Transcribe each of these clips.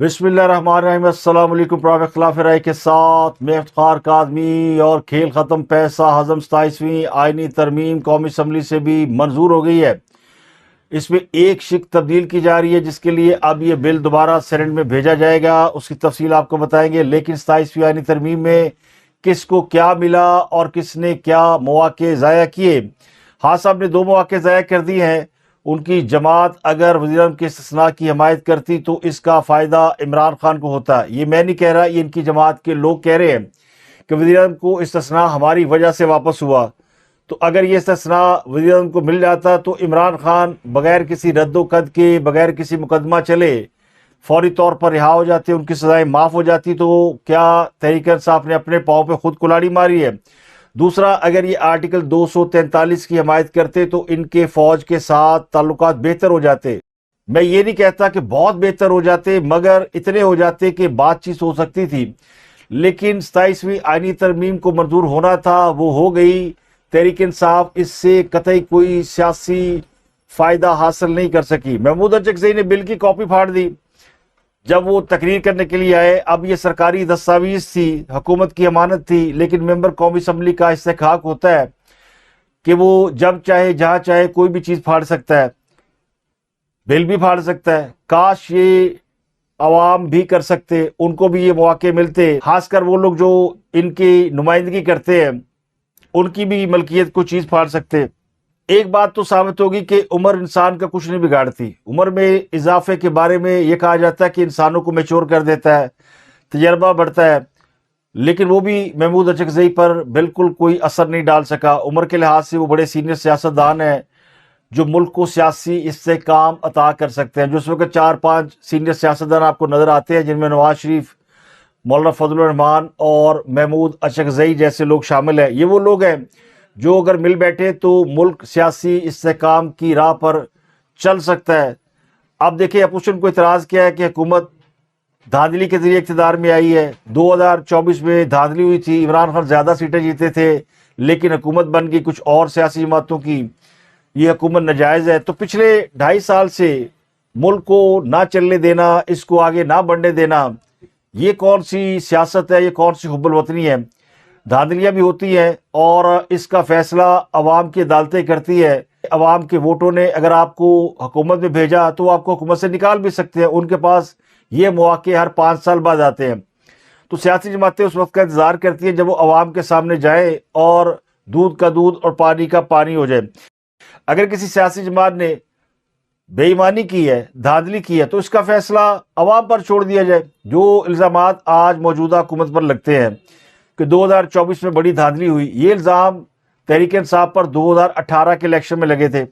بسم اللہ الرحمن الرحیم۔ السلام علیکم۔ پروفیسر اختلاف رائے کے ساتھ میں افتخار کاظمی اور کھیل ختم پیسہ ہضم 27ویں آئینی ترمیم قومی اسمبلی سے بھی منظور ہو گئی ہے۔ اس میں ایک شق تبدیل کی جا رہی ہے جس کے لیے اب یہ بل دوبارہ سینٹ میں بھیجا جائے گا، اس کی تفصیل آپ کو بتائیں گے۔ لیکن 27ویں آئینی ترمیم میں کس کو کیا ملا اور کس نے کیا مواقع ضائع کیے؟ خان صاحب نے 2 مواقع ضائع کر دیے ہیں۔ ان کی جماعت اگر وزیر اعظم کے استثناء کی حمایت کرتی تو اس کا فائدہ عمران خان کو ہوتا۔ یہ میں نہیں کہہ رہا، یہ ان کی جماعت کے لوگ کہہ رہے ہیں کہ وزیر اعظم کو استثناء ہماری وجہ سے واپس ہوا، تو اگر یہ استثناء وزیر اعظم کو مل جاتا تو عمران خان بغیر کسی رد و قد کے، بغیر کسی مقدمہ چلے فوری طور پر رہا ہو جاتے، ان کی سزائیں معاف ہو جاتی۔ تو کیا تحریک انصاف نے اپنے پاؤں پہ خود کلاڑی ماری ہے؟ دوسرا، اگر یہ آرٹیکل 243 کی حمایت کرتے تو ان کے فوج کے ساتھ تعلقات بہتر ہو جاتے۔ میں یہ نہیں کہتا کہ بہت بہتر ہو جاتے، مگر اتنے ہو جاتے کہ بات چیت ہو سکتی تھی۔ لیکن 27ویں آئینی ترمیم کو منظور ہونا تھا، وہ ہو گئی۔ تحریک انصاف اس سے قطعی کوئی سیاسی فائدہ حاصل نہیں کر سکی۔ محمود اچکزئی نے بل کی کاپی پھاڑ دی جب وہ تقریر کرنے کے لیے آئے۔ اب یہ سرکاری دستاویز تھی، حکومت کی امانت تھی، لیکن ممبر قومی اسمبلی کا استحقاق ہوتا ہے کہ وہ جب چاہے جہاں چاہے کوئی بھی چیز پھاڑ سکتا ہے، بل بھی پھاڑ سکتا ہے۔ کاش یہ عوام بھی کر سکتے، ان کو بھی یہ مواقع ملتے، خاص کر وہ لوگ جو ان کی نمائندگی کرتے ہیں، ان کی بھی ملکیت کو چیز پھاڑ سکتے۔ ایک بات تو ثابت ہوگی کہ عمر انسان کا کچھ نہیں بگاڑتی۔ عمر میں اضافے کے بارے میں یہ کہا جاتا ہے کہ انسانوں کو میچور کر دیتا ہے، تجربہ بڑھتا ہے، لیکن وہ بھی محمود اچکزئی پر بالکل کوئی اثر نہیں ڈال سکا۔ عمر کے لحاظ سے وہ بڑے سینئر سیاستدان ہیں جو ملک کو سیاسی استحکام عطا کر سکتے ہیں۔ جو اس وقت 4-5 سینئر سیاستدان آپ کو نظر آتے ہیں، جن میں نواز شریف، مولانا فضل الرحمان اور محمود اچکزئی جیسے لوگ شامل ہیں۔ یہ وہ لوگ ہیں جو اگر مل بیٹھے تو ملک سیاسی استحکام کی راہ پر چل سکتا ہے۔ اب دیکھیں اپوزیشن کو اعتراض کیا ہے کہ حکومت دھاندلی کے ذریعے اقتدار میں آئی ہے۔ 2024 میں دھاندلی ہوئی تھی، عمران خان زیادہ سیٹیں جیتے تھے، لیکن حکومت بن گئی کچھ اور سیاسی جماعتوں کی۔ یہ حکومت ناجائز ہے۔ تو پچھلے 2.5 سال سے ملک کو نہ چلنے دینا، اس کو آگے نہ بڑھنے دینا، یہ کون سی سیاست ہے؟ یہ کون سی حب الوطنی ہے؟ دھاندلیاں بھی ہوتی ہیں اور اس کا فیصلہ عوام کی عدالتیں کرتی ہے۔ عوام کے ووٹوں نے اگر آپ کو حکومت میں بھیجا تو وہ آپ کو حکومت سے نکال بھی سکتے ہیں۔ ان کے پاس یہ مواقع ہر 5 سال بعد آتے ہیں۔ تو سیاسی جماعتیں اس وقت کا انتظار کرتی ہیں جب وہ عوام کے سامنے جائیں اور دودھ کا دودھ اور پانی کا پانی ہو جائے۔ اگر کسی سیاسی جماعت نے بے ایمانی کی ہے، دھاندلی کی ہے، تو اس کا فیصلہ عوام پر چھوڑ دیا جائے۔ جو الزامات آج موجودہ حکومت پر لگتے ہیں کہ 2024 میں بڑی دھاندلی ہوئی، یہ الزام تحریک انصاف پر 2018 کے الیکشن میں لگے تھے،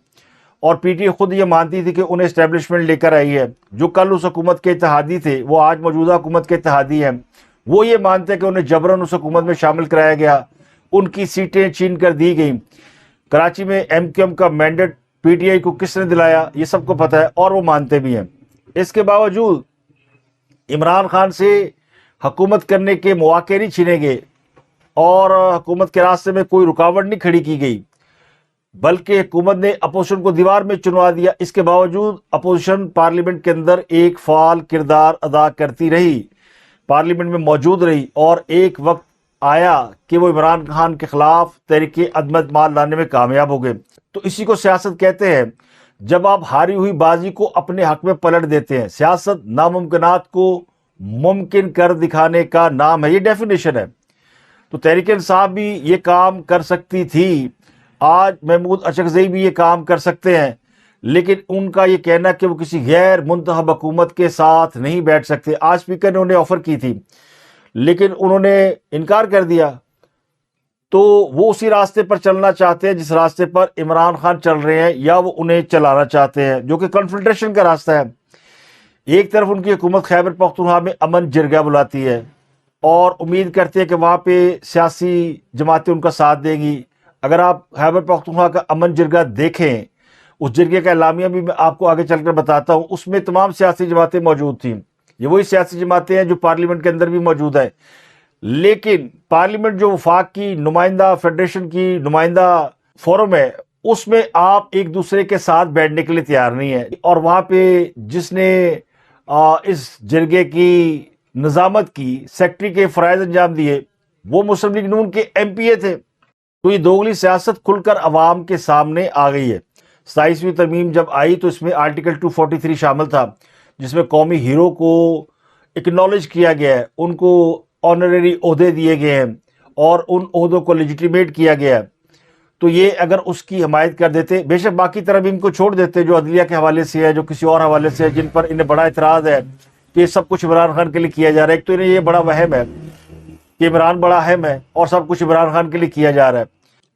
اور پی ٹی آئی خود یہ مانتی تھی کہ انہیں اسٹیبلشمنٹ لے کر آئی ہے۔ جو کل اس حکومت کے اتحادی تھے وہ آج موجودہ حکومت کے اتحادی ہیں، وہ یہ مانتے ہیں کہ انہیں جبراً اس حکومت میں شامل کرایا گیا، ان کی سیٹیں چھین کر دی گئیں۔ کراچی میں ایم کیو ایم کا مینڈیٹ پی ٹی آئی کو کس نے دلایا، یہ سب کو پتہ ہے، اور وہ مانتے بھی ہیں۔ اس کے باوجود عمران خان سے حکومت کرنے کے مواقع نہیں چھینے گئے اور حکومت کے راستے میں کوئی رکاوٹ نہیں کھڑی کی گئی، بلکہ حکومت نے اپوزیشن کو دیوار میں چنوا دیا۔ اس کے باوجود اپوزیشن پارلیمنٹ کے اندر ایک فعال کردار ادا کرتی رہی، پارلیمنٹ میں موجود رہی، اور ایک وقت آیا کہ وہ عمران خان کے خلاف تحریک عدم اعتماد لانے میں کامیاب ہو گئے۔ تو اسی کو سیاست کہتے ہیں، جب آپ ہاری ہوئی بازی کو اپنے حق میں پلٹ دیتے ہیں۔ سیاست ناممکنات کو ممکن کر دکھانے کا نام ہے، یہ ڈیفینیشن ہے۔ تو تحریک انصاف بھی یہ کام کر سکتی تھی، آج محمود اچکزئی بھی یہ کام کر سکتے ہیں، لیکن ان کا یہ کہنا کہ وہ کسی غیر منتخب حکومت کے ساتھ نہیں بیٹھ سکتے۔ آج اسپیکر نے انہیں آفر کی تھی لیکن انہوں نے انکار کر دیا۔ تو وہ اسی راستے پر چلنا چاہتے ہیں جس راستے پر عمران خان چل رہے ہیں، یا وہ انہیں چلانا چاہتے ہیں، جو کہ کنفلٹریشن کا راستہ ہے۔ ایک طرف ان کی حکومت خیبر پختونخوا میں امن جرگہ بلاتی ہے اور امید کرتے ہیں کہ وہاں پہ سیاسی جماعتیں ان کا ساتھ دیں گی۔ اگر آپ خیبر پختونخوا کا امن جرگہ دیکھیں، اس جرگے کا اعلامیہ بھی میں آپ کو آگے چل کر بتاتا ہوں، اس میں تمام سیاسی جماعتیں موجود تھیں۔ یہ وہی سیاسی جماعتیں ہیں جو پارلیمنٹ کے اندر بھی موجود ہیں، لیکن پارلیمنٹ جو وفاق کی نمائندہ، فیڈریشن کی نمائندہ فورم ہے، اس میں آپ ایک دوسرے کے ساتھ بیٹھنے کے لیے تیار نہیں ہے۔ اور وہاں پہ جس نے اس جرگے کی نظامت کی، سیکٹری کے فرائض انجام دیے، وہ مسلم لیگ نون کے ایم پی اے تھے۔ تو یہ دوگلی سیاست کھل کر عوام کے سامنے آ گئی ہے۔ 27ویں ترمیم جب آئی تو اس میں آرٹیکل 243 شامل تھا، جس میں قومی ہیرو کو اکنالج کیا گیا ہے، ان کو آنریری عہدے دیے گئے ہیں اور ان عہدوں کو لیجیٹیمیٹ کیا گیا ہے۔ تو یہ اگر اس کی حمایت کر دیتے، بے شک باقی ترمیم کو چھوڑ دیتے جو عدلیہ کے حوالے سے ہے، جو کسی اور حوالے سے ہے، جن پر انہیں بڑا اعتراض ہے کہ یہ سب کچھ عمران خان کے لیے کیا جا رہا ہے۔ ایک تو انہیں یہ بڑا وہم ہے کہ عمران بڑا اہم ہے اور سب کچھ عمران خان کے لیے کیا جا رہا ہے۔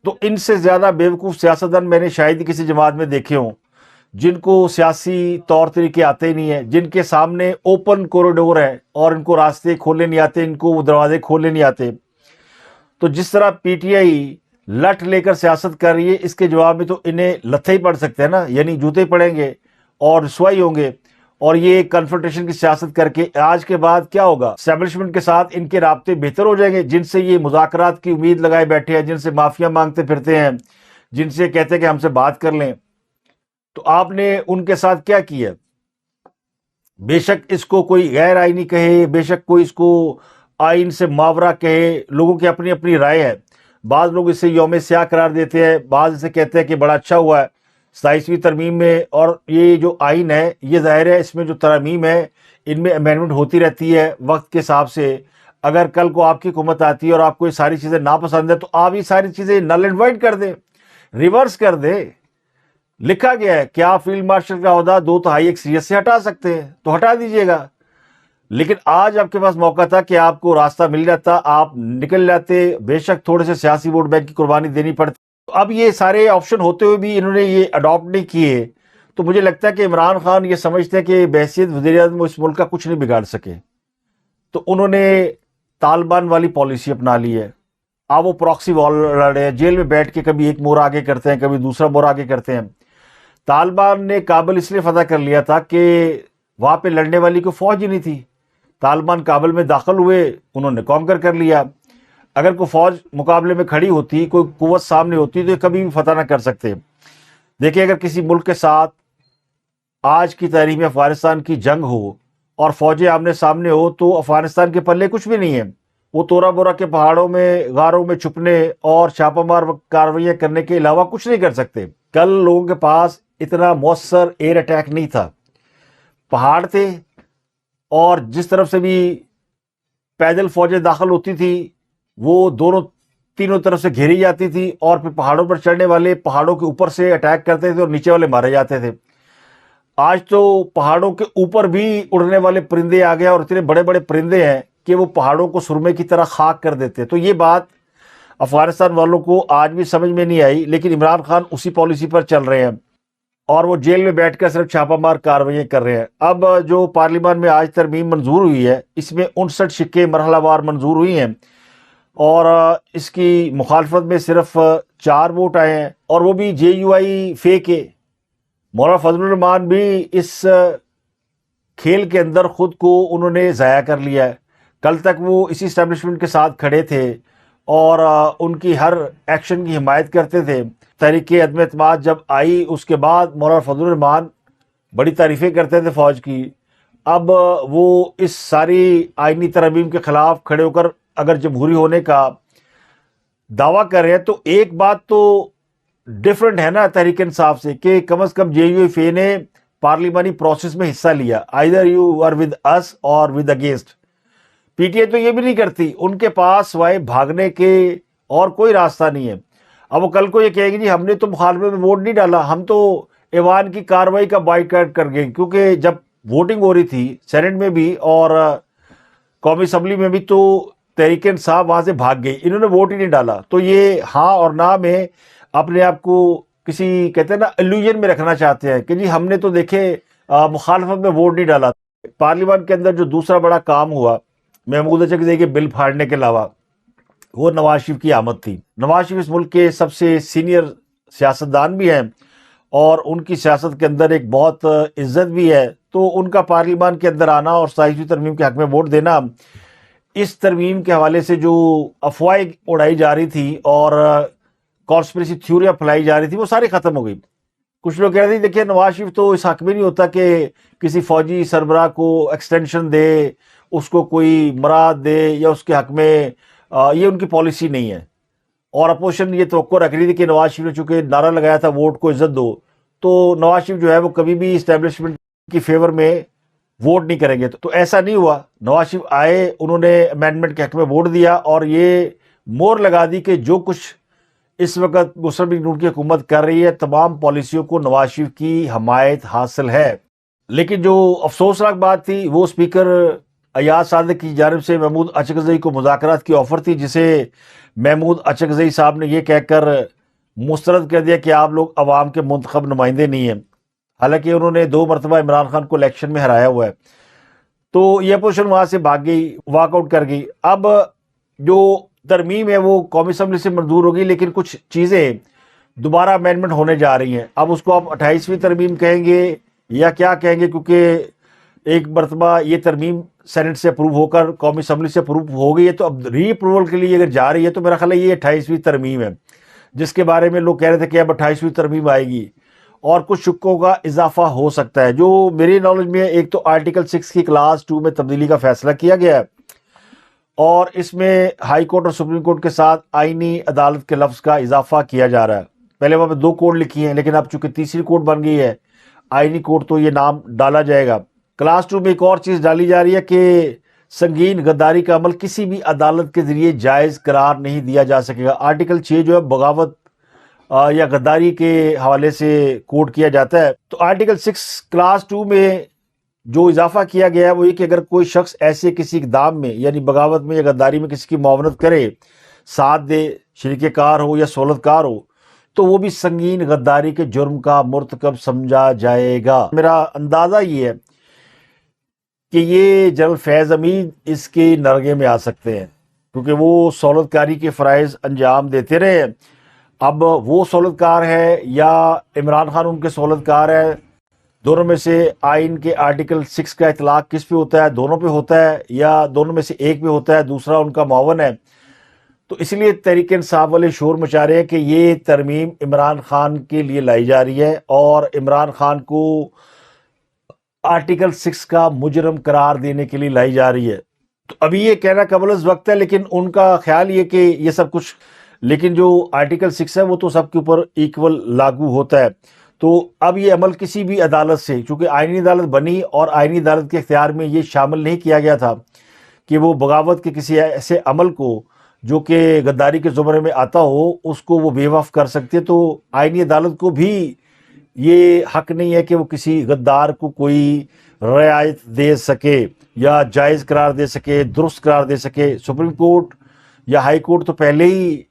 تو ان سے زیادہ بیوقوف سیاستدان میں نے شاید ہی کسی جماعت میں دیکھے ہوں، جن کو سیاسی طور طریقے آتے ہی نہیں ہیں، جن کے سامنے اوپن کوریڈور ہے اور ان کو راستے کھولنے نہیں آتے، ان کو وہ دروازے کھولنے نہیں آتے۔ تو جس طرح پی ٹی آئی لٹ لے کر سیاست کر رہی ہے، اس کے جواب میں تو انہیں لتھے ہی پڑ سکتے ہیں نا، یعنی جوتے پڑیں گے اور رسوائی ہوں گے۔ اور یہ کنفرنٹیشن کی سیاست کر کے آج کے بعد کیا ہوگا؟ اسٹیبلشمنٹ کے ساتھ ان کے رابطے بہتر ہو جائیں گے، جن سے یہ مذاکرات کی امید لگائے بیٹھے ہیں، جن سے معافیاں مانگتے پھرتے ہیں، جن سے کہتے ہیں کہ ہم سے بات کر لیں۔ تو آپ نے ان کے ساتھ کیا کیا؟ بے شک اس کو کوئی غیر آئینی کہے، بے شک کوئی اس کو آئین سے ماورا کہے، لوگوں کی اپنی اپنی رائے ہے۔ بعض لوگ اسے یوم سیاہ قرار دیتے ہیں، بعض اسے کہتے ہیں کہ بڑا اچھا ہوا ہے 27ویں ترمیم میں۔ اور یہ جو آئین ہے، یہ ظاہر ہے اس میں جو ترامیم ہے ان میں امینڈمنٹ ہوتی رہتی ہے وقت کے حساب سے۔ اگر کل کو آپ کی حکومت آتی ہے اور آپ کو یہ ساری چیزیں ناپسند ہے تو آپ یہ ساری چیزیں نل اینڈ وائڈ کر دیں، ریورس کر دیں۔ لکھا گیا ہے کہ آپ فیلڈ مارشل کا عہدہ 2/3 اکثریت سے ہٹا سکتے ہیں، تو ہٹا دیجئے گا۔ لیکن آج آپ کے پاس موقع تھا کہ آپ کو راستہ مل جاتا، آپ نکل جاتے، بے شک تھوڑے سے سیاسی ووٹ بینک کی قربانی دینی پڑتی۔ اب یہ سارے آپشن ہوتے ہوئے بھی انہوں نے یہ اڈاپٹ نہیں کیے، تو مجھے لگتا ہے کہ عمران خان یہ سمجھتے ہیں کہ بحیثیت وزیر اعظم اس ملک کا کچھ نہیں بگاڑ سکے، تو انہوں نے طالبان والی پالیسی اپنا لی ہے۔ اب وہ پراکسی وار لڑ رہے ہیں، جیل میں بیٹھ کے کبھی ایک مور آگے کرتے ہیں، کبھی دوسرا مور آگے کرتے ہیں۔ طالبان نے کابل اس لیے فتح کر لیا تھا کہ وہاں پہ لڑنے والی کوئی فوج ہی نہیں تھی۔ طالبان کابل میں داخل ہوئے، انہوں نے کانکر کر لیا۔ اگر کوئی فوج مقابلے میں کھڑی ہوتی، کوئی قوت سامنے ہوتی، تو یہ کبھی بھی فتح نہ کر سکتے۔ دیکھیں اگر کسی ملک کے ساتھ آج کی تاریخ میں افغانستان کی جنگ ہو اور فوجیں آمنے سامنے ہو تو افغانستان کے پلے کچھ بھی نہیں ہے، وہ تورا بورا کے پہاڑوں میں غاروں میں چھپنے اور چھاپہ مار کارروائیاں کرنے کے علاوہ کچھ نہیں کر سکتے۔ کل لوگوں کے پاس اتنا مؤثر ایئر اٹیک نہیں تھا، پہاڑ تھے اور جس طرف سے بھی پیدل فوجیں داخل ہوتی تھی وہ تینوں طرف سے گھیری جاتی تھی، اور پھر پہاڑوں پر چڑھنے والے پہاڑوں کے اوپر سے اٹیک کرتے تھے اور نیچے والے مارے جاتے تھے۔ آج تو پہاڑوں کے اوپر بھی اڑنے والے پرندے آ گئے، اور اتنے بڑے بڑے پرندے ہیں کہ وہ پہاڑوں کو سرمے کی طرح خاک کر دیتے۔ تو یہ بات افغانستان والوں کو آج بھی سمجھ میں نہیں آئی، لیکن عمران خان اسی پالیسی پر چل رہے ہیں اور وہ جیل میں بیٹھ کر صرف چھاپہ مار کارروائیاں کر رہے ہیں۔ اب جو پارلیمان میں آج ترمیم منظور ہوئی ہے، اس میں 59 سکے مرحلہ وار منظور ہوئی ہیں، اور اس کی مخالفت میں صرف 4 ووٹ آئے ہیں، اور وہ بھی جے یو آئی فے کے۔ مولانا فضل الرحمان بھی اس کھیل کے اندر خود کو انہوں نے ضائع کر لیا ہے۔ کل تک وہ اسی اسٹیبلشمنٹ کے ساتھ کھڑے تھے اور ان کی ہر ایکشن کی حمایت کرتے تھے۔ تحریک عدم اعتماد جب آئی اس کے بعد مولانا فضل الرحمان بڑی تعریفیں کرتے تھے فوج کی، اب وہ اس ساری آئینی ترامیم کے خلاف کھڑے ہو کر اگر جمہوری ہونے کا دعویٰ کر رہے ہیں تو ایک بات تو ڈیفرنٹ ہے نا تحریک انصاف سے، کہ کم از کم جے یو ایف اے نے پارلیمانی پروسیس میں حصہ لیا، either you are with us or with against۔ P T I تو یہ بھی نہیں کرتی، ان کے پاس سوائے بھاگنے کے اور کوئی راستہ نہیں ہے۔ اب وہ کل کو یہ کہے گی جی ہم نے تو مخالفت میں ووٹ نہیں ڈالا، ہم تو ایوان کی کارروائی کا بائیکاٹ کر گئے، کیونکہ جب ووٹنگ ہو رہی تھی سینٹ میں بھی اور قومی اسمبلی میں بھی تو تحریک انصاف وہاں سے بھاگ گئی، انہوں نے ووٹ ہی نہیں ڈالا۔ تو یہ ہاں اور نہ میں اپنے آپ کو کسی کہتے ہیں نا الوژن میں رکھنا چاہتے ہیں کہ جی ہم نے تو دیکھے مخالفت میں ووٹ نہیں ڈالا۔ پارلیمان کے اندر جو دوسرا بڑا کام ہوا محمود چکزئی کے بل پھاڑنے کے علاوہ، وہ نواز شریف کی آمد تھی۔ نواز شریف اس ملک کے سب سے سینئر سیاستدان بھی ہیں اور ان کی سیاست کے اندر ایک بہت عزت بھی ہے، تو ان کا پارلیمان کے اندر آنا اور 27ویں ترمیم کے حق میں ووٹ دینا، اس ترمیم کے حوالے سے جو افواہیں اڑائی جا رہی تھی اور کانسپریسی تھیوریاں پھیلائی جا رہی تھی وہ ساری ختم ہو گئی۔ کچھ لوگ کہہ رہے تھے دیکھیے نواز شریف تو اس حق میں نہیں ہوتا کہ کسی فوجی سربراہ کو ایکسٹینشن دے، اس کو کوئی مراد دے یا اس کے حق میں یہ ان کی پالیسی نہیں ہے۔ اور اپوزیشن یہ توقع رکھ رہی تھی کہ نواز شریف نے چونکہ نعرہ لگایا تھا ووٹ کو عزت دو، تو نواز شریف جو ہے وہ کبھی بھی اسٹیبلشمنٹ کی فیور میں ووٹ نہیں کریں گے۔ تو ایسا نہیں ہوا، نواز شریف آئے، انہوں نے امینڈمنٹ کے حق میں ووٹ دیا اور یہ مور لگا دی کہ جو کچھ اس وقت مسلم لیگ نون کی حکومت کر رہی ہے تمام پالیسیوں کو نواز شریف کی حمایت حاصل ہے۔ لیکن جو افسوسناک بات تھی وہ اسپیکر ایاز صادق کی جانب سے محمود اچکزئی کو مذاکرات کی آفر تھی، جسے محمود اچکزئی صاحب نے یہ کہہ کر مسترد کر دیا کہ آپ لوگ عوام کے منتخب نمائندے نہیں ہیں، حالانکہ انہوں نے 2 مرتبہ عمران خان کو الیکشن میں ہرایا ہوا ہے۔ تو یہ اپوزیشن وہاں سے بھاگ گئی، واک آؤٹ کر گئی۔ اب جو ترمیم ہے وہ قومی اسمبلی سے منظور ہوگی، لیکن کچھ چیزیں دوبارہ امینڈمنٹ ہونے جا رہی ہیں۔ اب اس کو آپ 28ویں ترمیم کہیں گے یا کیا کہیں گے، کیونکہ ایک مرتبہ یہ ترمیم سینٹ سے اپروو ہو کر قومی اسمبلی سے اپروو ہو گئی ہے، تو اب ری اپروول کے لیے اگر جا رہی ہے تو میرا خیال ہے یہ 28ویں ترمیم ہے، جس کے بارے میں لوگ کہہ رہے تھے کہ اب 28ویں ترمیم آئے گی اور کچھ شکوں کا اضافہ ہو سکتا ہے۔ جو میری نالج میں ایک تو آرٹیکل 6 کی کلاس 2 میں تبدیلی کا فیصلہ کیا گیا ہے، اور اس میں ہائی کورٹ اور سپریم کورٹ کے ساتھ آئینی عدالت کے لفظ کا اضافہ کیا جا رہا ہے۔ پہلے وہاں پہ 2 کورٹ لکھی ہیں، لیکن اب چونکہ تیسری کورٹ بن گئی ہے آئینی کورٹ، تو یہ نام ڈالا جائے گا۔ کلاس 2 میں ایک اور چیز ڈالی جا رہی ہے کہ سنگین غداری کا عمل کسی بھی عدالت کے ذریعے جائز قرار نہیں دیا جا سکے گا۔ آرٹیکل 6 جو ہے بغاوت یا غداری کے حوالے سے کوٹ کیا جاتا ہے، تو آرٹیکل 6 کلاس 2 میں جو اضافہ کیا گیا ہے وہ یہ کہ اگر کوئی شخص ایسے کسی اقدام میں یعنی بغاوت میں یا غداری میں کسی کی معاونت کرے، ساتھ دے، شریک کار ہو یا سہولت کار ہو، تو وہ بھی سنگین غداری کے جرم کا مرتکب سمجھا جائے گا۔ میرا اندازہ یہ ہے کہ یہ جنرل فیض حمید اس کے نرغے میں آ سکتے ہیں، کیونکہ وہ سہولت کاری کے فرائض انجام دیتے رہے ہیں۔ اب وہ سہولت کار ہے یا عمران خان ان کے سہولت کار ہے، دونوں میں سے آئین کے آرٹیکل 6 کا اطلاق کس پہ ہوتا ہے؟ دونوں پہ ہوتا ہے یا دونوں میں سے ایک پہ ہوتا ہے، دوسرا ان کا معاون ہے؟ تو اس لیے تحریک انصاف والے شور مچا رہے ہیں کہ یہ ترمیم عمران خان کے لیے لائی جا رہی ہے اور عمران خان کو آرٹیکل 6 کا مجرم قرار دینے کے لیے لائی جا رہی ہے۔ تو ابھی یہ کہنا قبل از وقت ہے، لیکن ان کا خیال یہ کہ یہ سب کچھ، لیکن جو آرٹیکل 6 ہے وہ تو سب کے اوپر ایکول لاگو ہوتا ہے۔ تو اب یہ عمل کسی بھی عدالت سے، چونکہ آئینی عدالت بنی اور آئینی عدالت کے اختیار میں یہ شامل نہیں کیا گیا تھا کہ وہ بغاوت کے کسی ایسے عمل کو جو کہ غداری کے زمرے میں آتا ہو اس کو وہ بے وقف کر سکتے، تو آئینی عدالت کو بھی یہ حق نہیں ہے کہ وہ کسی غدار کو کوئی رعایت دے سکے یا جائز قرار دے سکے، درست قرار دے سکے۔ سپریم کورٹ یا ہائی کورٹ تو پہلے ہی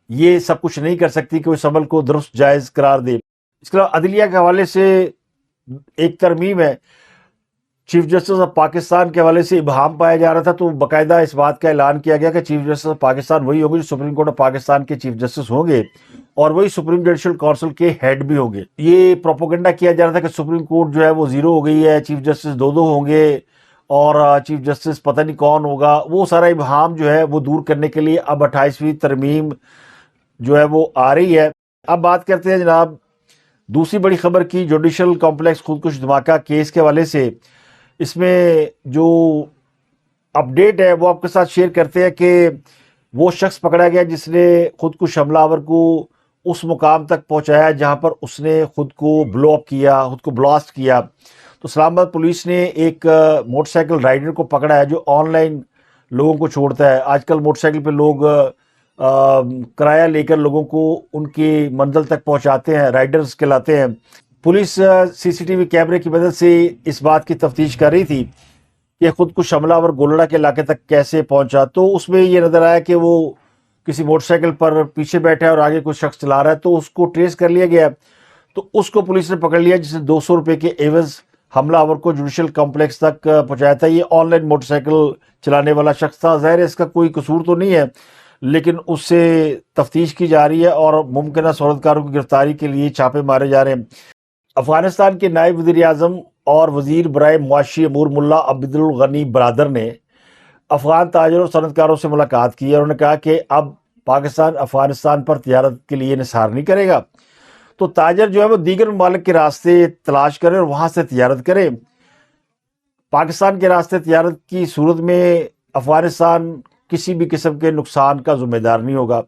یہ سب کچھ نہیں کر سکتی کہ وہ اس عمل کو درست جائز قرار دے۔ اس کے علاوہ عدلیہ کے حوالے سے ایک ترمیم ہے، چیف جسٹس آف پاکستان کے حوالے سے ابہام پایا جا رہا تھا، تو باقاعدہ اس بات کا اعلان کیا گیا کہ چیف جسٹس آف پاکستان وہی ہوں گے جو سپریم کورٹ آف پاکستان کے چیف جسٹس ہوں گے، اور وہی سپریم جوڈیشل کونسل کے ہیڈ بھی ہوں گے۔ یہ پروپیگنڈا کیا جا رہا تھا کہ سپریم کورٹ جو ہے وہ 0 ہو گئی ہے، چیف جسٹس 2 ہوں گے اور چیف جسٹس پتہ نہیں کون ہوگا۔ وہ سارا ابہام جو ہے وہ دور کرنے کے لیے اب 28ویں ترمیم جو ہے وہ آ رہی ہے۔ اب بات کرتے ہیں جناب دوسری بڑی خبر کی، جوڈیشل کمپلیکس خودکش دھماکہ کیس کے حوالے سے۔ اس میں جو اپڈیٹ ہے وہ آپ کے ساتھ شیئر کرتے ہیں کہ وہ شخص پکڑا گیا جس نے خودکش حملہ آور کو اس مقام تک پہنچایا جہاں پر اس نے خود کو بلو اپ کیا، خود کو بلاسٹ کیا۔ تو اسلام آباد پولیس نے ایک موٹر سائیکل رائڈر کو پکڑا ہے جو آن لائن لوگوں کو چھوڑتا ہے۔ آج کل موٹر سائیکل پہ لوگ کرایہ لے کر لوگوں کو ان کی منزل تک پہنچاتے ہیں، رائڈرز کہلاتے ہیں۔ پولیس CCTV کیمرے کی مدد سے اس بات کی تفتیش کر رہی تھی کہ خودکش حملہ آور گولڑا کے علاقے تک کیسے پہنچا، تو اس میں یہ نظر آیا کہ وہ کسی موٹر سائیکل پر پیچھے بیٹھا ہے اور آگے کوئی شخص چلا رہا ہے، تو اس کو ٹریس کر لیا گیا، تو اس کو پولیس نے پکڑ لیا جس نے 200 روپے کے عوض حملہ آور کو جوڈیشل کمپلیکس تک پہنچایا تھا۔ یہ آن لائن موٹر سائیکل چلانے والا شخص تھا، ظاہر ہے اس کا کوئی قصور تو نہیں ہے، لیکن اس سے تفتیش کی جا رہی ہے اور ممکنہ سہولت کاروں کی گرفتاری کے لیے چھاپے مارے جا رہے ہیں۔ افغانستان کے نائب وزیر اعظم اور وزیر برائے معاشی امور ملا عبد الغنی برادر نے افغان تاجروں اور صنعت کاروں سے ملاقات کی اور انہوں نے کہا کہ اب پاکستان افغانستان پر تجارت کے لیے انحصار نہیں کرے گا۔ تو تاجر جو ہے وہ دیگر ممالک کے راستے تلاش کرے اور وہاں سے تجارت کرے۔ پاکستان کے راستے تجارت کی صورت میں افغانستان کسی بھی قسم کے نقصان کا ذمہ دار نہیں ہوگا۔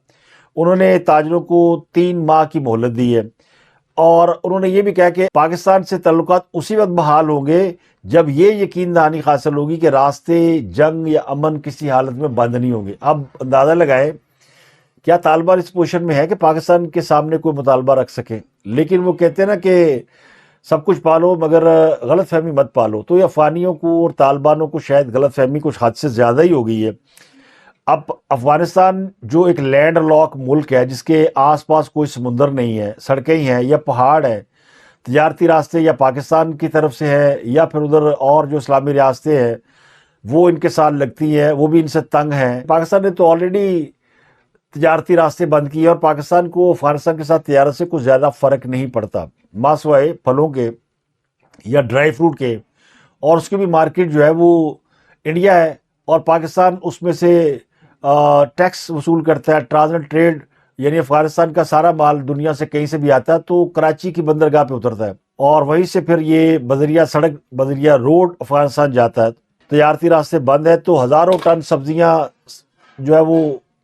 انہوں نے تاجروں کو 3 ماہ کی مہلت دی ہے، اور انہوں نے یہ بھی کہا کہ پاکستان سے تعلقات اسی وقت بحال ہوں گے جب یہ یقین دہانی حاصل ہوگی کہ راستے جنگ یا امن کسی حالت میں بند نہیں ہوں گے۔ اب اندازہ لگائیں کیا طالبان اس پوزیشن میں ہے کہ پاکستان کے سامنے کوئی مطالبہ رکھ سکے، لیکن وہ کہتے ہیں نا کہ سب کچھ پالو مگر غلط فہمی مت پالو، تو یہ افغانیوں کو اور طالبانوں کو شاید غلط فہمی کچھ حد سے زیادہ ہی ہو گئی ہے۔ اب افغانستان جو ایک لینڈ لاک ملک ہے جس کے آس پاس کوئی سمندر نہیں ہے، سڑکیں ہی ہیں یا پہاڑ ہے، تجارتی راستے یا پاکستان کی طرف سے ہے یا پھر ادھر اور جو اسلامی ریاستیں ہیں وہ ان کے ساتھ لگتی ہیں، وہ بھی ان سے تنگ ہیں۔ پاکستان نے تو آلریڈی تجارتی راستے بند کیے اور پاکستان کو افغانستان کے ساتھ تجارت سے کچھ زیادہ فرق نہیں پڑتا، ماسوائے پھلوں کے یا ڈرائی فروٹ کے، اور اس کی بھی مارکیٹ جو ہے وہ انڈیا ہے، اور پاکستان اس میں سے ٹیکس وصول کرتا ہے۔ ٹرانزٹ ٹریڈ یعنی افغانستان کا سارا مال دنیا سے کہیں سے بھی آتا ہے تو کراچی کی بندرگاہ پہ اترتا ہے، اور وہیں سے پھر یہ بذریعہ سڑک بذریعہ روڈ افغانستان جاتا ہے۔ تجارتی راستے بند ہے تو ہزاروں ٹن سبزیاں جو ہے وہ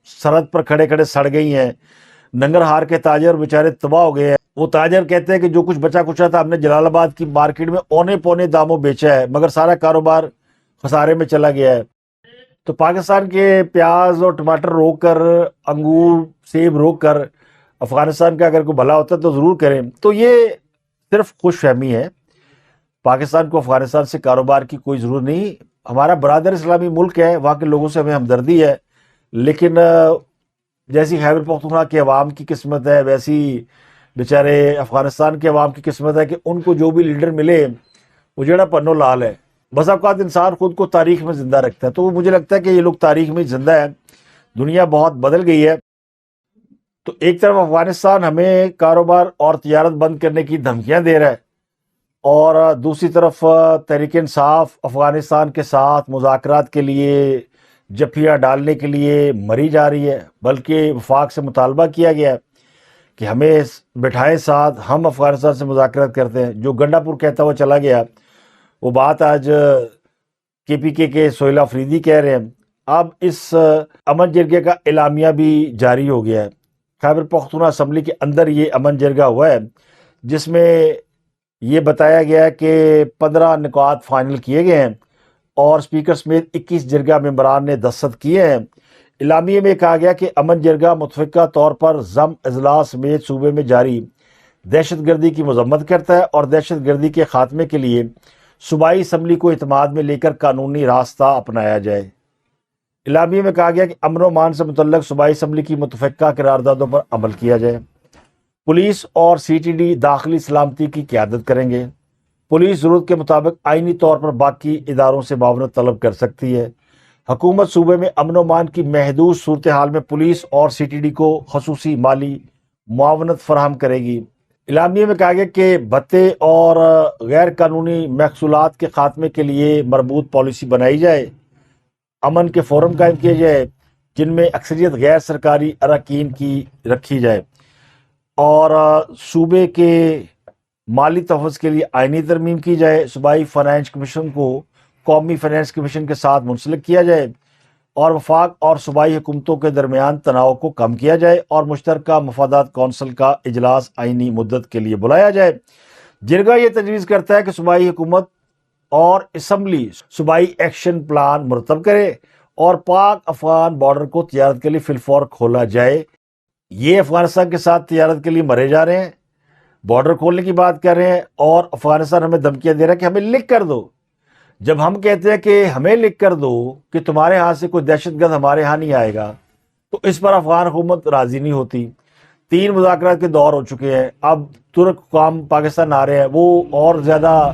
سرحد پر کھڑے کھڑے سڑ گئی ہیں۔ ننگرہار کے تاجر بیچارے تباہ ہو گئے ہیں۔ وہ تاجر کہتے ہیں کہ جو کچھ بچا کچا تھا ہم نے جلال آباد کی مارکیٹ میں اونے پونے داموں بیچا ہے، مگر سارا کاروبار خسارے میں چلا گیا ہے۔ تو پاکستان کے پیاز اور ٹماٹر روک کر، انگور سیب روک کر افغانستان کا اگر کوئی بھلا ہوتا ہے تو ضرور کریں۔ تو یہ صرف خوش فہمی ہے، پاکستان کو افغانستان سے کاروبار کی کوئی ضرورت نہیں۔ ہمارا برادر اسلامی ملک ہے، وہاں کے لوگوں سے ہمیں ہمدردی ہے، لیکن جیسی خیبر پختونخوا کے عوام کی قسمت ہے ویسی بیچارے افغانستان کے عوام کی قسمت ہے کہ ان کو جو بھی لیڈر ملے وہ جڑا پنو لال ہے۔ بس اوقات انسان خود کو تاریخ میں زندہ رکھتا ہے، تو مجھے لگتا ہے کہ یہ لوگ تاریخ میں زندہ ہے۔ دنیا بہت بدل گئی ہے، تو ایک طرف افغانستان ہمیں کاروبار اور تجارت بند کرنے کی دھمکیاں دے رہا ہے، اور دوسری طرف تحریک انصاف افغانستان کے ساتھ مذاکرات کے لیے جفیاں ڈالنے کے لیے مری جا رہی ہے، بلکہ وفاق سے مطالبہ کیا گیا ہے کہ ہمیں بٹھائیں ساتھ، ہم افغانستان سے مذاکرات کرتے ہیں۔ جو گنڈا پور کہتا ہوا چلا گیا وہ بات آج کے کے سہیل آفریدی کہہ رہے ہیں۔ اب اس امن جرگے کا اعلامیہ بھی جاری ہو گیا ہے۔ خیبر پختونخوا اسمبلی کے اندر یہ امن جرگہ ہوا ہے جس میں یہ بتایا گیا ہے کہ 15 نکات فائنل کیے گئے ہیں اور اسپیکر سمیت 21 جرگہ ممبران نے دستخط کیے ہیں۔ اعلامیے میں کہا گیا کہ امن جرگہ متفقہ طور پر ضم اضلاع سمیت صوبے میں جاری دہشت گردی کی مذمت کرتا ہے اور دہشت گردی کے خاتمے کے لیے صوبائی اسمبلی کو اعتماد میں لے کر قانونی راستہ اپنایا جائے۔ اعلامیے میں کہا گیا کہ امن و امان سے متعلق صوبائی اسمبلی کی متفقہ قراردادوں پر عمل کیا جائے۔ پولیس اور سی ٹی ڈی داخلی سلامتی کی قیادت کریں گے۔ پولیس ضرورت کے مطابق آئینی طور پر باقی اداروں سے معاونت طلب کر سکتی ہے۔ حکومت صوبے میں امن و امان کی محدود صورتحال میں پولیس اور سی ٹی ڈی کو خصوصی مالی معاونت فراہم کرے گی۔ اعلامیے میں کہا گیا کہ بھتے اور غیر قانونی محصولات کے خاتمے کے لیے مربوط پالیسی بنائی جائے۔ امن کے فورم قائم کیے جائے جن میں اکثریت غیر سرکاری اراکین کی رکھی جائے، اور صوبے کے مالی تحفظ کے لیے آئینی ترمیم کی جائے۔ صوبائی فائنانس کمیشن کو قومی فائنانس کمیشن کے ساتھ منسلک کیا جائے، اور وفاق اور صوبائی حکومتوں کے درمیان تناؤ کو کم کیا جائے، اور مشترکہ مفادات کونسل کا اجلاس آئینی مدت کے لیے بلایا جائے۔ جرگہ یہ تجویز کرتا ہے کہ صوبائی حکومت اور اسمبلی صوبائی ایکشن پلان مرتب کرے اور پاک افغان بارڈر کو تجارت کے لیے فی الفور کھولا جائے۔ یہ افغانستان کے ساتھ تجارت کے لیے مرے جا رہے ہیں، بارڈر کھولنے کی بات کر رہے ہیں، اور افغانستان ہمیں دھمکیاں دے رہا ہے کہ ہمیں لکھ کر دو۔ جب ہم کہتے ہیں کہ ہمیں لکھ کر دو کہ تمہارے ہاتھ سے کوئی دہشت گرد ہمارے ہاں نہیں آئے گا، تو اس پر افغان حکومت راضی نہیں ہوتی۔ 3 مذاکرات کے دور ہو چکے ہیں، اب ترک حکام پاکستان آ رہے ہیں، وہ اور زیادہ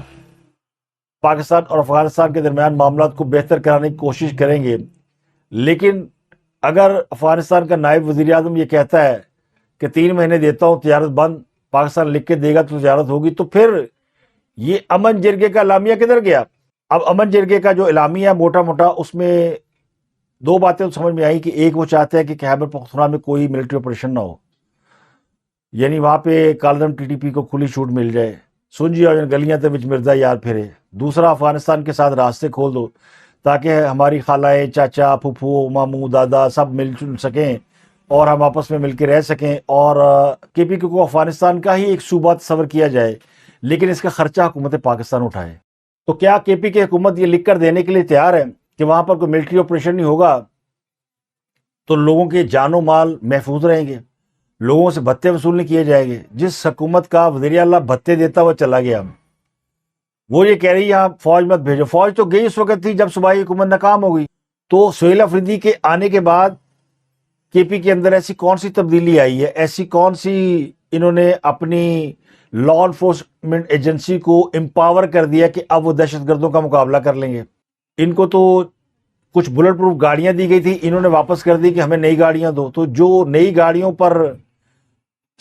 پاکستان اور افغانستان کے درمیان معاملات کو بہتر کرانے کی کوشش کریں گے۔ لیکن اگر افغانستان کا نائب وزیر اعظم یہ کہتا ہے کہ 3 مہینے دیتا ہوں تجارت بند، پاکستان لکھ کے دے گا تو تجارت ہوگی، تو پھر یہ امن جرگے کا اعلامیہ کدھر گیا؟ اب امن جرگے کا جو اعلامیہ ہے موٹا موٹا، اس میں 2 باتیں تو سمجھ میں آئی کہ ایک وہ چاہتے ہیں کہ خیبر پختونخوا میں کوئی ملٹری آپریشن نہ ہو، یعنی وہاں پہ کالعدم ٹی ٹی پی کو کھلی چھوٹ مل جائے، سنجی اور گلیاں تے وچ مرزا یار پھرے۔ دوسرا، افغانستان کے ساتھ راستے کھول دو تاکہ ہماری خالائیں، چاچا، پھوپھو، ماموں، دادا سب مل جل سکیں اور ہم آپس میں مل کے رہ سکیں، اور کے پی کے کو افغانستان کا ہی ایک صوبہ تصور کیا جائے، لیکن اس کا خرچہ حکومت پاکستان اٹھائے۔ تو کیا کے پی کے حکومت یہ لکھ کر دینے کے لیے تیار ہے کہ وہاں پر کوئی ملٹری آپریشن نہیں ہوگا تو لوگوں کے جان و مال محفوظ رہیں گے، لوگوں سے بھتے وصول نہیں کیے جائیں گے؟ جس حکومت کا وزیر اعلیٰ بھتے دیتا ہوا چلا گیا، وہ یہ کہہ رہی ہے یہاں فوج مت بھیجو۔ فوج تو گئی اس وقت تھی جب صوبائی حکومت ناکام ہو گئی۔ تو سہیل افریدی کے آنے کے بعد کے پی کے اندر ایسی کون سی تبدیلی آئی ہے، ایسی کون سی انہوں نے اپنی لا انفورسمنٹ ایجنسی کو امپاور کر دیا کہ اب وہ دہشت گردوں کا مقابلہ کر لیں گے؟ ان کو تو کچھ بلٹ پروف گاڑیاں دی گئی تھی، انہوں نے واپس کر دی کہ ہمیں نئی گاڑیاں دو۔ تو جو نئی گاڑیوں پر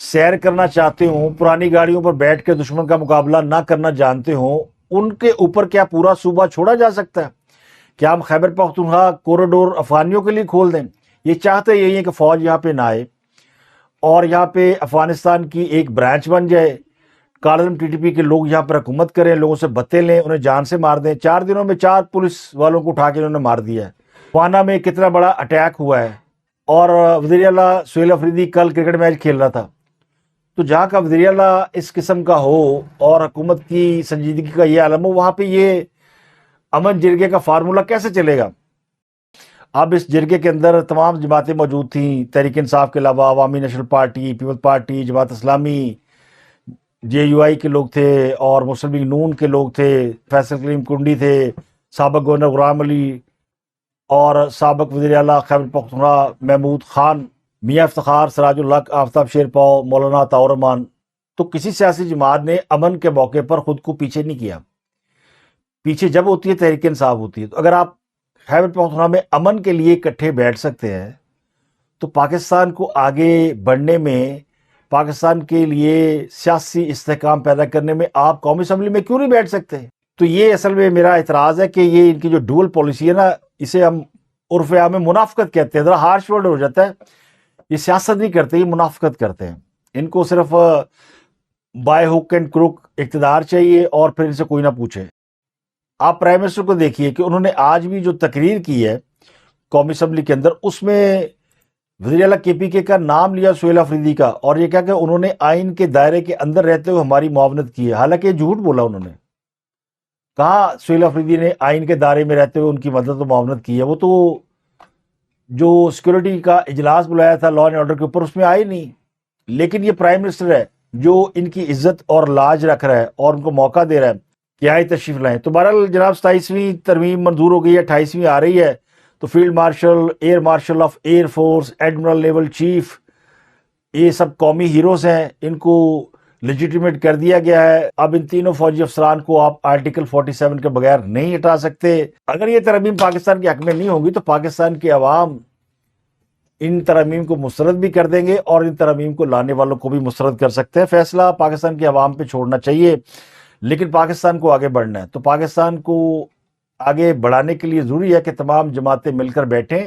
سیر کرنا چاہتے ہوں، پرانی گاڑیوں پر بیٹھ کے دشمن کا مقابلہ نہ کرنا جانتے ہوں، ان کے اوپر کیا پورا صوبہ چھوڑا جا سکتا ہے؟ کیا ہم خیبر پختونخوا کوریڈور افغانیوں کے لیے کھول دیں؟ یہ چاہتے یہی ہے کہ فوج یہاں پہ نہ آئے اور یہاں پہ افغانستان کی ایک برانچ بن جائے، کالعدم ٹی ٹی پی کے لوگ یہاں پر حکومت کریں، لوگوں سے بھتے لیں، انہیں جان سے مار دیں۔ 4 دنوں میں 4 پولیس والوں کو اٹھا کے انہوں نے مار دیا ہے۔ وانا میں کتنا بڑا اٹیک ہوا ہے، اور وزیر اعلیٰ سہیل افریدی کل کرکٹ میچ کھیل رہا تھا۔ تو جہاں کا وزیر اعلیٰ اس قسم کا ہو اور حکومت کی سنجیدگی کا یہ عالم ہو، وہاں پہ یہ امن جرگے کا فارمولہ کیسے چلے گا؟ اب اس جرگے کے اندر تمام جماعتیں موجود تھیں، تحریک انصاف کے علاوہ عوامی national party, Peoples party, Jamaat Islami, J you آئی کے لوگ تھے، اور مسلم لیگ نون کے لوگ تھے، فیصل کلیم کنڈی تھے، سابق گورنر غلام علی، اور سابق وزیر اعلیٰ خیبر پختونخوا محمود خان، میاں افتخار، سراج الحق، آفتاب شیر پاؤ، مولانا عطاء الرحمان۔ تو کسی سیاسی جماعت نے امن کے موقع پر خود کو پیچھے نہیں کیا۔ پیچھے جب ہوتی ہے تحریک انصاف ہوتی ہے۔ تو اگر آپ خیبر پختونخوا میں امن کے لیے اکٹھے بیٹھ سکتے ہیں تو پاکستان کو آگے بڑھنے میں، پاکستان کے لیے سیاسی استحکام پیدا کرنے میں آپ قومی اسمبلی میں کیوں نہیں بیٹھ سکتے؟ تو یہ اصل میں میرا اعتراض ہے کہ یہ ان کی جو ڈول پالیسی ہے نا، اسے ہم عرف عام میں منافقت کہتے ہیں، ذرا ہارش ورڈ ہو جاتا ہے۔ یہ سیاست نہیں کرتے، یہ منافقت کرتے ہیں۔ ان کو صرف بائی ہک اینڈ کروک اقتدار چاہیے اور پھر ان سے کوئی نہ پوچھے۔ آپ پرائم منسٹر کو دیکھیے کہ انہوں نے آج بھی جو تقریر کی ہے قومی اسمبلی کے اندر، اس میں وزیر اعلیٰ کے پی کے کا نام لیا سہیل افریدی کا، اور یہ کہا کہ انہوں نے آئین کے دائرے کے اندر رہتے ہوئے ہماری معاونت کی ہے۔ حالانکہ یہ جھوٹ بولا انہوں نے۔ کہاں سہیل افریدی نے آئین کے دائرے میں رہتے ہوئے ان کی مدد و معاونت کی ہے؟ وہ تو جو سیکورٹی کا اجلاس بلایا تھا لا اینڈ آرڈر کے اوپر، اس میں آئی نہیں۔ لیکن یہ پرائم منسٹر ہے جو ان کی عزت اور لاج رکھ رہا ہے اور ان کو موقع دے رہا ہے کہ آئے تشریف لائیں۔ تو بہرحال جناب 27ویں ترمیم منظور ہو گئی ہے، 28ویں آ رہی ہے۔ تو field marshal, air marshal of air force, admiral naval chief, یہ سب قومی ہیروز ہیں، ان کو لیجیٹیمیٹ کر دیا گیا ہے۔ اب ان تینوں فوجی افسران کو آپ آرٹیکل 47 کے بغیر نہیں ہٹا سکتے۔ اگر یہ ترمیم پاکستان کے حق میں نہیں ہوگی تو پاکستان کے عوام ان ترامیم کو مسترد بھی کر دیں گے اور ان ترامیم کو لانے والوں کو بھی مسترد کر سکتے ہیں۔ فیصلہ پاکستان کے عوام پہ چھوڑنا چاہیے، لیکن پاکستان کو آگے بڑھنا ہے۔ تو پاکستان کو آگے بڑھانے کے لیے ضروری ہے کہ تمام جماعتیں مل کر بیٹھیں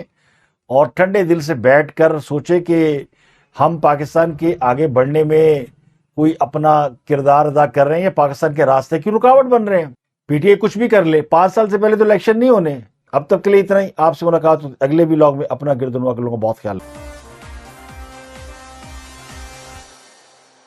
اور ٹھنڈے دل سے بیٹھ کر سوچیں کہ ہم پاکستان کے آگے بڑھنے میں کوئی اپنا کردار ادا کر رہے ہیں یا پاکستان کے راستے کی رکاوٹ بن رہے ہیں۔ پی ٹی آئی کچھ بھی کر لے، 5 سال سے پہلے تو الیکشن نہیں ہونے۔ اب تک کے لیے اتنا ہی۔ آپ سے ملاقات اگلے ولاگ میں۔ اپنا گردنوا کے لوگوں کا بہت خیال رکھیں۔